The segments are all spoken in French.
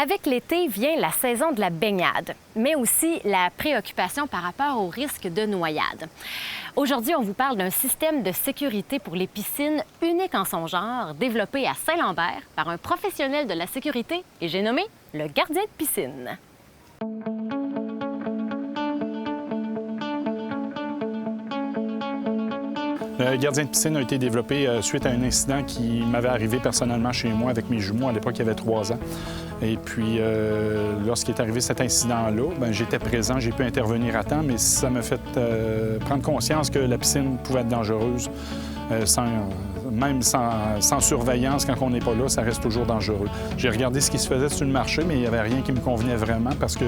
Avec l'été vient la saison de la baignade, mais aussi la préoccupation par rapport au risque de noyade. Aujourd'hui, on vous parle d'un système de sécurité pour les piscines unique en son genre, développé à Saint-Lambert par un professionnel de la sécurité et j'ai nommé le gardien de piscine. Le gardien de piscine a été développé suite à un incident qui m'avait arrivé personnellement chez moi avec mes jumeaux. À l'époque, il y avait 3 ans. Et puis, lorsqu'il est arrivé cet incident-là, j'étais présent, j'ai pu intervenir à temps, mais ça m'a fait prendre conscience que la piscine pouvait être dangereuse. Même sans surveillance, quand on n'est pas là, ça reste toujours dangereux. J'ai regardé ce qui se faisait sur le marché, mais il n'y avait rien qui me convenait vraiment parce que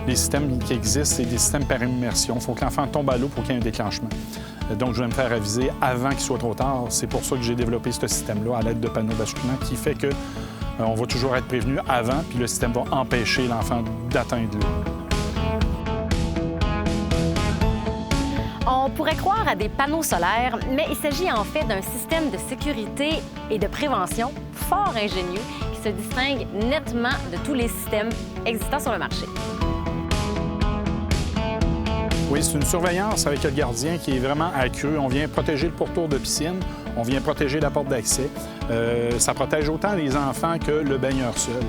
les systèmes qui existent, c'est des systèmes par immersion. Il faut que l'enfant tombe à l'eau pour qu'il y ait un déclenchement. Donc, je vais me faire aviser avant qu'il soit trop tard. C'est pour ça que j'ai développé ce système-là à l'aide de panneaux basculants qui fait que on va toujours être prévenu avant, puis le système va empêcher l'enfant d'atteindre l'eau. On pourrait croire à des panneaux solaires, mais il s'agit en fait d'un système de sécurité et de prévention fort ingénieux qui se distingue nettement de tous les systèmes existants sur le marché. Oui, c'est une surveillance avec le gardien qui est vraiment accrue. On vient protéger le pourtour de piscine, on vient protéger la porte d'accès. Ça protège autant les enfants que le baigneur seul.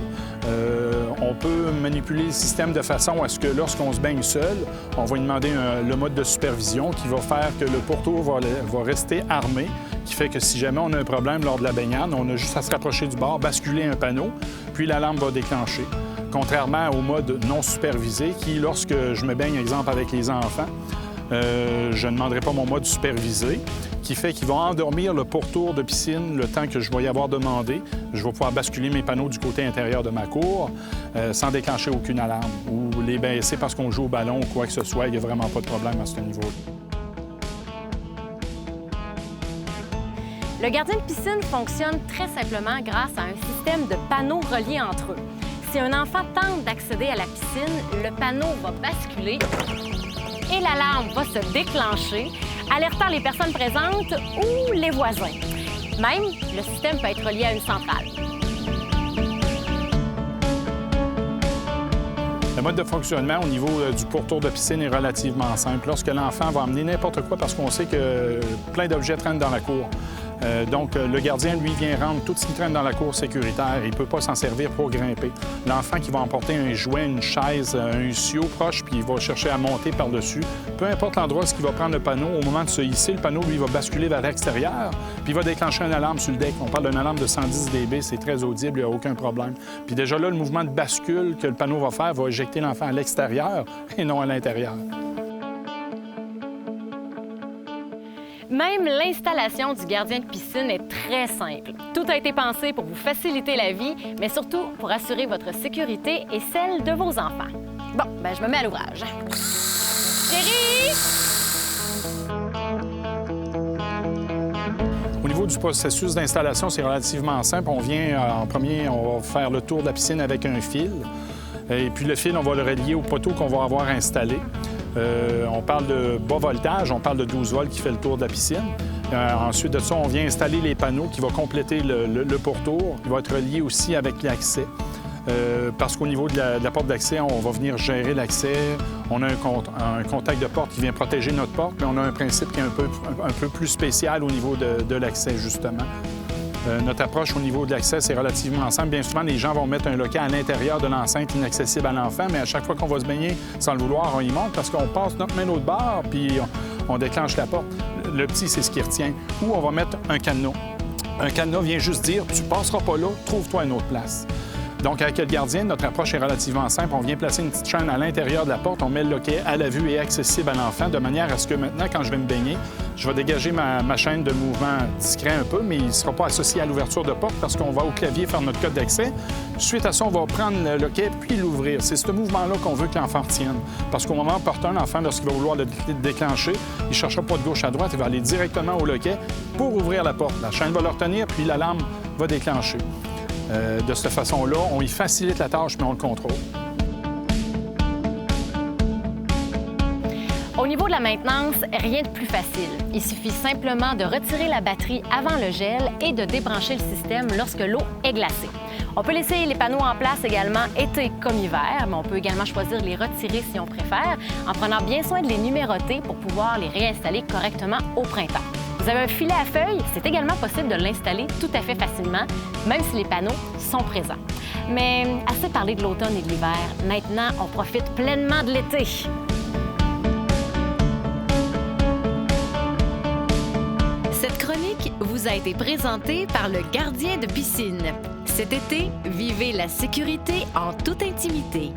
On peut manipuler le système de façon à ce que lorsqu'on se baigne seul, on va lui demander le mode de supervision qui va faire que le pourtour va rester armé, qui fait que si jamais on a un problème lors de la baignade, on a juste à se rapprocher du bord, basculer un panneau, puis l'alarme va déclencher. Contrairement au mode non supervisé qui, lorsque je me baigne, exemple, avec les enfants, je ne demanderai pas mon mode supervisé, qui fait qu'ils vont endormir le pourtour de piscine le temps que je vais y avoir demandé. Je vais pouvoir basculer mes panneaux du côté intérieur de ma cour sans déclencher aucune alarme ou les baisser parce qu'on joue au ballon ou quoi que ce soit. Il n'y a vraiment pas de problème à ce niveau-là. Le gardien de piscine fonctionne très simplement grâce à un système de panneaux reliés entre eux. Si un enfant tente d'accéder à la piscine, le panneau va basculer et l'alarme va se déclencher, alertant les personnes présentes ou les voisins. Même, le système peut être relié à une centrale. Le mode de fonctionnement au niveau du pourtour de piscine est relativement simple. Lorsque l'enfant va emmener n'importe quoi, parce qu'on sait que plein d'objets traînent dans la cour. Donc, le gardien, lui, vient rendre tout ce qui traîne dans la cour sécuritaire. Il ne peut pas s'en servir pour grimper. L'enfant qui va emporter un jouet, une chaise, un ciot proche, puis il va chercher à monter par-dessus. Peu importe l'endroit où il va prendre le panneau, au moment de se hisser, le panneau, lui, va basculer vers l'extérieur, puis il va déclencher une alarme sur le deck. On parle d'une alarme de 110 dB, c'est très audible, il n'y a aucun problème. Puis déjà là, le mouvement de bascule que le panneau va faire va éjecter l'enfant à l'extérieur et non à l'intérieur. Même l'installation du gardien de piscine est très simple. Tout a été pensé pour vous faciliter la vie, mais surtout pour assurer votre sécurité et celle de vos enfants. Bon, je me mets à l'ouvrage. Chérie! Au niveau du processus d'installation, c'est relativement simple. On vient en premier, on va faire le tour de la piscine avec un fil. Et puis le fil, on va le relier au poteau qu'on va avoir installé. On parle de bas voltage, on parle de 12 volts qui fait le tour de la piscine. Ensuite de ça, on vient installer les panneaux qui vont compléter le pourtour. Il va être relié aussi avec l'accès. Parce qu'au niveau de la porte d'accès, on va venir gérer l'accès. On a un contact de porte qui vient protéger notre porte, mais on a un principe qui est un peu plus spécial au niveau de l'accès, justement. Notre approche au niveau de l'accès, c'est relativement simple. Bien souvent, les gens vont mettre un loquet à l'intérieur de l'enceinte inaccessible à l'enfant, mais à chaque fois qu'on va se baigner, sans le vouloir, on y monte parce qu'on passe notre main de l'autre bord, puis on déclenche la porte. Le petit, c'est ce qui retient. Ou on va mettre un cadenas. Un cadenas vient juste dire « tu passeras pas là, trouve-toi une autre place ». Donc, avec le gardien, notre approche est relativement simple. On vient placer une petite chaîne à l'intérieur de la porte, on met le loquet à la vue et accessible à l'enfant, de manière à ce que maintenant, quand je vais me baigner, je vais dégager ma chaîne de mouvement discret un peu, mais il ne sera pas associé à l'ouverture de porte parce qu'on va au clavier faire notre code d'accès. Suite à ça, on va prendre le loquet puis l'ouvrir. C'est ce mouvement-là qu'on veut que l'enfant retienne. Parce qu'au moment opportun, l'enfant, lorsqu'il va vouloir le déclencher, il ne cherchera pas de gauche à droite, il va aller directement au loquet pour ouvrir la porte. La chaîne va le retenir, puis l'alarme va déclencher. De cette façon-là, on y facilite la tâche, mais on le contrôle. Au niveau de la maintenance, rien de plus facile. Il suffit simplement de retirer la batterie avant le gel et de débrancher le système lorsque l'eau est glacée. On peut laisser les panneaux en place également été comme hiver, mais on peut également choisir de les retirer si on préfère, en prenant bien soin de les numéroter pour pouvoir les réinstaller correctement au printemps. Vous avez un filet à feuilles, c'est également possible de l'installer tout à fait facilement, même si les panneaux sont présents. Mais assez parlé de l'automne et de l'hiver, maintenant on profite pleinement de l'été. Cette chronique vous a été présentée par le gardien de piscine. Cet été, vivez la sécurité en toute intimité.